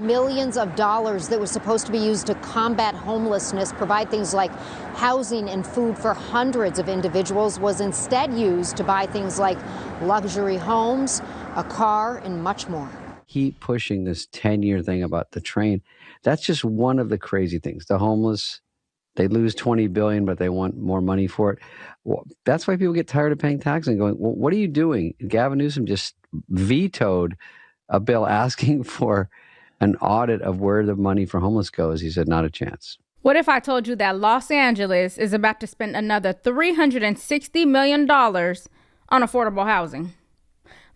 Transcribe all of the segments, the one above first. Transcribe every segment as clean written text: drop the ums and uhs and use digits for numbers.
millions of dollars that was supposed to be used to combat homelessness, provide things like housing and food for hundreds of individuals, was instead used to buy things like luxury homes, a car, and much more. Keep pushing this 10-year thing about the train. That's just one of the crazy things. The homeless, they lose $20 billion, but they want more money for it. Well, that's why people get tired of paying taxes and going, well, what are you doing? Gavin Newsom just vetoed a bill asking for an audit of where the money for homeless goes. He said, not a chance. What if I told you that Los Angeles is about to spend another $360 million on affordable housing?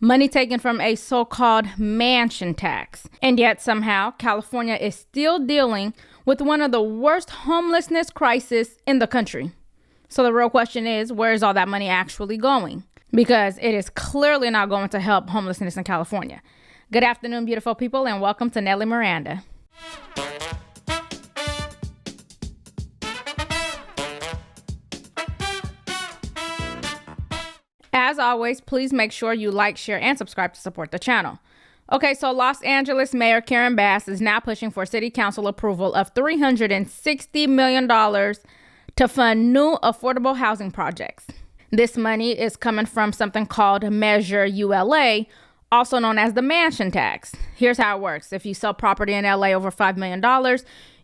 Money taken from a so-called mansion tax. And yet somehow California is still dealing with one of the worst homelessness crises in the country. So the real question is, where is all that money actually going? Because it is clearly not going to help homelessness in California. Good afternoon, beautiful people, and welcome to Nelly Miranda. As always, please make sure you like, share, and subscribe to support the channel. Okay, so Los Angeles Mayor Karen Bass is now pushing for city council approval of $360 million to fund new affordable housing projects. This money is coming from something called Measure ULA, also known as the mansion tax. Here's how it works. If you sell property in LA over $5 million,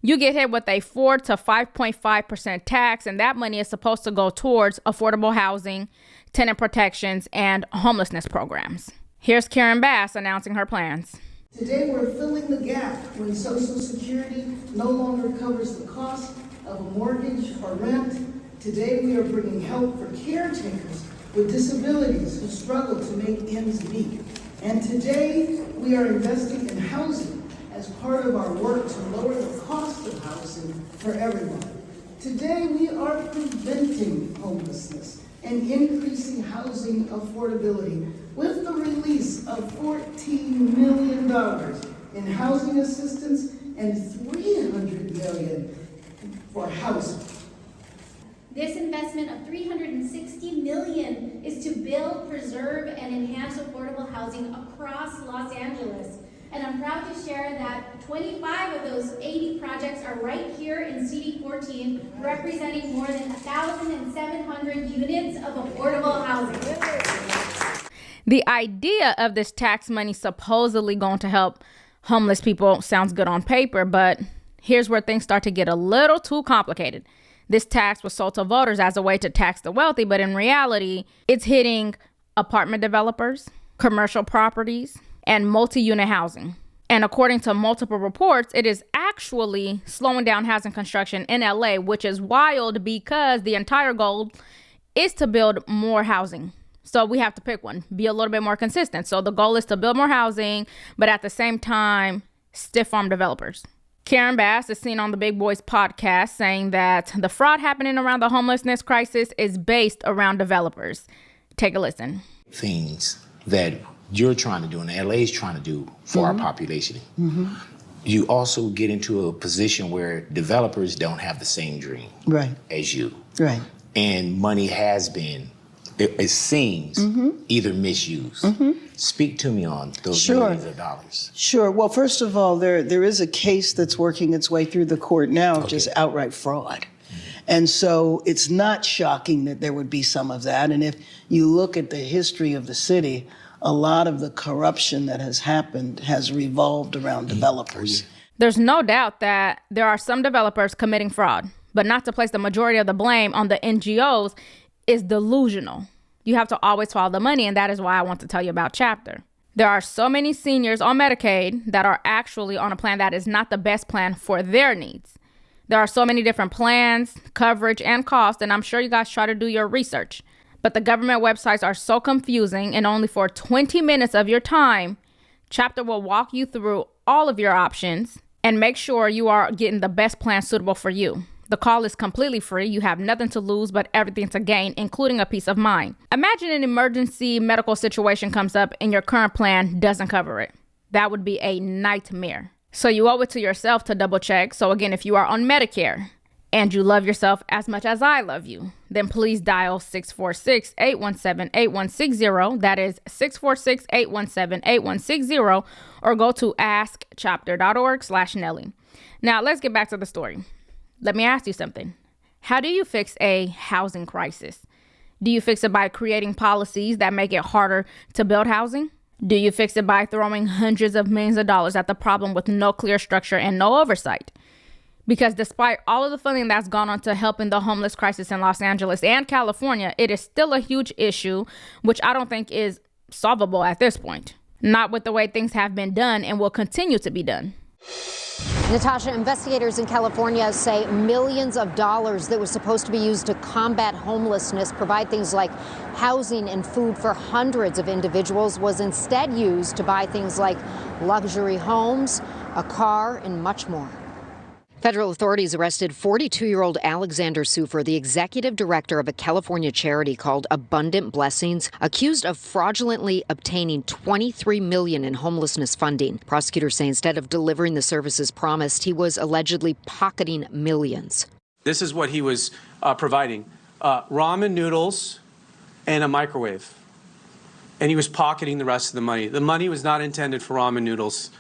you get hit with a 4 to 5.5% tax, and that money is supposed to go towards affordable housing, tenant protections, and homelessness programs. Here's Karen Bass announcing her plans. Today we're filling the gap when Social Security no longer covers the cost of a mortgage or rent. Today we are bringing help for caretakers with disabilities who struggle to make ends meet. And today we are investing in housing as part of our work to lower the cost of housing for everyone. Today we are preventing homelessness and increasing housing affordability with the release of $14 million in housing assistance and $300 million for housing. This investment of $360 million is to build, preserve, and enhance affordable housing across Los Angeles. And I'm proud to share that 25 of those 80 projects are right here in CD14, representing more than 1,700 units of affordable housing. The idea of this tax money supposedly going to help homeless people sounds good on paper, but here's where things start to get a little too complicated. This tax was sold to voters as a way to tax the wealthy, but in reality, it's hitting apartment developers, commercial properties, and multi-unit housing. And according to multiple reports, it is actually slowing down housing construction in LA, which is wild because the entire goal is to build more housing. So we have to pick one, be a little bit more consistent. So the goal is to build more housing, but at the same time, stiff-arm developers. Karen Bass is seen on the Big Boys podcast saying that the fraud happening around the homelessness crisis is based around developers. Take a listen. Things that you're trying to do and LA is trying to do for our population. You also get into a position where developers don't have the same dream as you. Right. And money has been, it seems, either misused. Speak to me on those millions of dollars. Sure. Well, first of all, there is a case that's working its way through the court now, just outright fraud. And so it's not shocking that there would be some of that. And if you look at the history of the city, a lot of the corruption that has happened has revolved around developers. There's no doubt that there are some developers committing fraud, but not to place the majority of the blame on the NGOs is delusional. You have to always follow the money, and that is why I want to tell you about Chapter. There are so many seniors on Medicaid that are actually on a plan that is not the best plan for their needs. There are so many different plans, coverage, and cost, and I'm sure you guys try to do your research. But the government websites are so confusing, and only for 20 minutes of your time, Chapter will walk you through all of your options and make sure you are getting the best plan suitable for you. The call is completely free. You have nothing to lose but everything to gain, including a peace of mind. Imagine an emergency medical situation comes up and your current plan doesn't cover it. That would be a nightmare. So you owe it to yourself to double check. So again, if you are on Medicare and you love yourself as much as I love you, then please dial 646-817-8160. That is 646-817-8160, or go to askchapter.org/Nellie. Now let's get back to the story. Let me ask you something. How do you fix a housing crisis? Do you fix it by creating policies that make it harder to build housing? Do you fix it by throwing hundreds of millions of dollars at the problem with no clear structure and no oversight? Because despite all of the funding that's gone on to helping the homeless crisis in Los Angeles and California, it is still a huge issue, which I don't think is solvable at this point. Not with the way things have been done and will continue to be done. Natasha, investigators in California say millions of dollars that was supposed to be used to combat homelessness, provide things like housing and food for hundreds of individuals, was instead used to buy things like luxury homes, a car, and much more. Federal authorities arrested 42-year-old Alexander Sufer, the executive director of a California charity called Abundant Blessings, accused of fraudulently obtaining $23 million in homelessness funding. Prosecutors say instead of delivering the services promised, he was allegedly pocketing millions. This is what he was providing. Ramen noodles and a microwave. And he was pocketing the rest of the money. The money was not intended for ramen noodles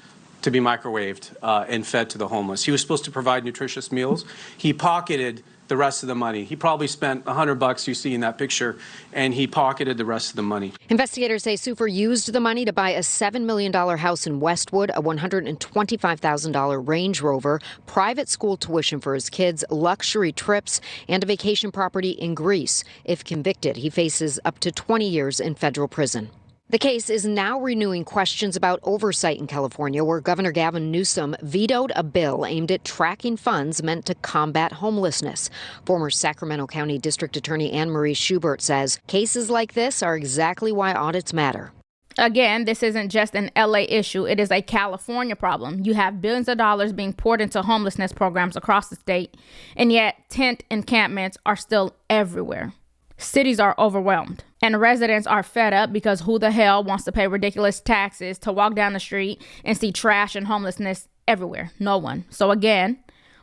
to be microwaved and fed to the homeless. He was supposed to provide nutritious meals. He pocketed the rest of the money. He probably spent $100 you see in that picture, and he pocketed the rest of the money. Investigators say Sufer used the money to buy a $7 million house in Westwood, a $125,000 Range Rover, private school tuition for his kids, luxury trips, and a vacation property in Greece. If convicted, he faces up to 20 years in federal prison. The case is now renewing questions about oversight in California, where Governor Gavin Newsom vetoed a bill aimed at tracking funds meant to combat homelessness. Former Sacramento County District Attorney Anne Marie Schubert says cases like this are exactly why audits matter. Again, this isn't just an LA issue. It is a California problem. You have billions of dollars being poured into homelessness programs across the state, and yet tent encampments are still everywhere. Cities are overwhelmed, and residents are fed up because who the hell wants to pay ridiculous taxes to walk down the street and see trash and homelessness everywhere? No one. So again,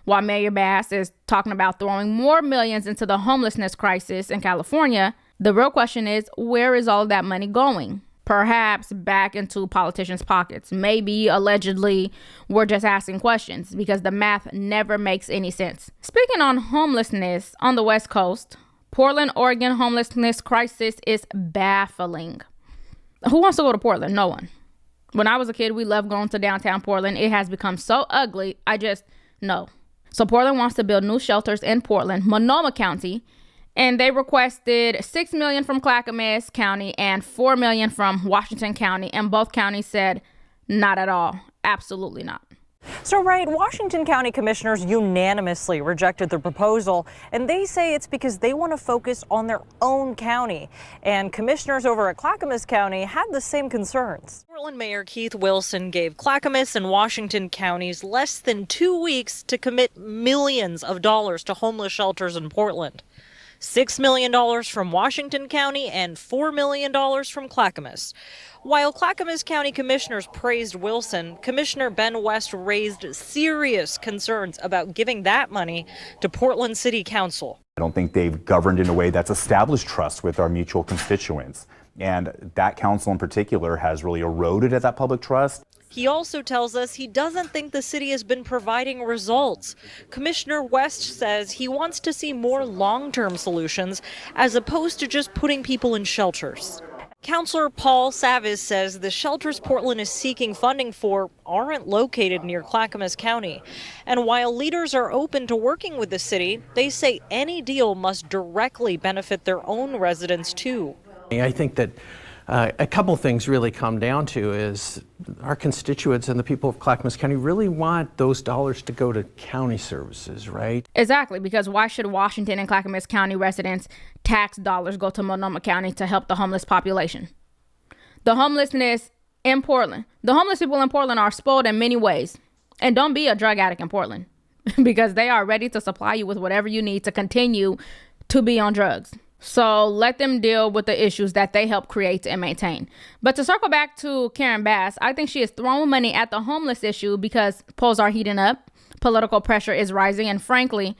while Mayor Bass is talking about throwing more millions into the homelessness crisis in California, the real question is, where is all of that money going? Perhaps back into politicians' pockets. Maybe, allegedly, we're just asking questions because the math never makes any sense. Speaking on homelessness on the West Coast, Portland, Oregon homelessness crisis is baffling. Who wants to go to Portland? No one. When I was a kid, we loved going to downtown Portland. It has become so ugly, no. So Portland wants to build new shelters in Portland, Monoma County, and they requested $6 million from Clackamas County and $4 million from Washington County, and both counties said, not at all, absolutely not. So, right, Washington County commissioners unanimously rejected the proposal, and they say it's because they want to focus on their own county. And commissioners over at Clackamas County had the same concerns. Portland Mayor Keith Wilson gave Clackamas and Washington counties less than 2 weeks to commit millions of dollars to homeless shelters in Portland. $6 million from Washington County and $4 million from Clackamas. While Clackamas County commissioners praised Wilson, Commissioner Ben West raised serious concerns about giving that money to Portland City Council. I don't think they've governed in a way that's established trust with our mutual constituents. And that council in particular has really eroded at that public trust. He also tells us he doesn't think the city has been providing results. Commissioner West says he wants to see more long-term solutions as opposed to just putting people in shelters. Councilor Paul Savis says the shelters Portland is seeking funding for aren't located near Clackamas County. And while leaders are open to working with the city, they say any deal must directly benefit their own residents too. I think that a couple things really come down to is our constituents and the people of Clackamas County really want those dollars to go to county services, right? Exactly, because why should Washington and Clackamas County residents' tax dollars go to Monoma County to help the homeless population? The homelessness in Portland, the homeless people in Portland are spoiled in many ways. And don't be a drug addict in Portland because they are ready to supply you with whatever you need to continue to be on drugs. So let them deal with the issues that they help create and maintain. But to circle back to Karen Bass, I think she is throwing money at the homeless issue because polls are heating up, political pressure is rising, and frankly,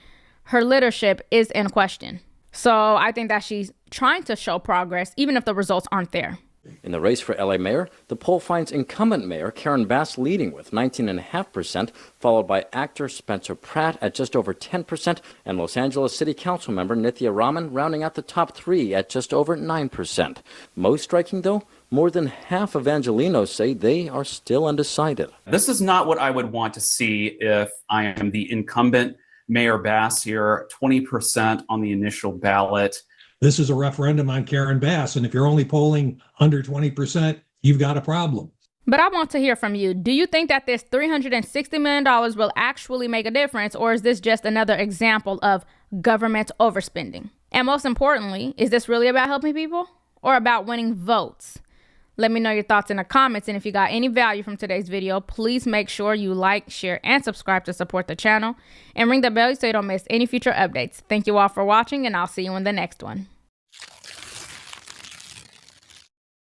her leadership is in question. So I think that she's trying to show progress, even if the results aren't there. In the race for LA mayor, the poll finds incumbent mayor Karen Bass leading with 19.5%, followed by actor Spencer Pratt at just over 10%, and Los Angeles City Council member Nithya Raman rounding out the top three at just over 9%. Most striking, though, more than half of Angelenos say they are still undecided. This is not what I would want to see if I am the incumbent Mayor Bass here, 20% on the initial ballot. This is a referendum on Karen Bass, and if you're only polling under 20%, you've got a problem. But I want to hear from you. Do you think that this $360 million will actually make a difference, or is this just another example of government overspending? And most importantly, is this really about helping people or about winning votes? Let me know your thoughts in the comments, and if you got any value from today's video, please make sure you like, share, and subscribe to support the channel, and ring the bell so you don't miss any future updates. Thank you all for watching, and I'll see you in the next one.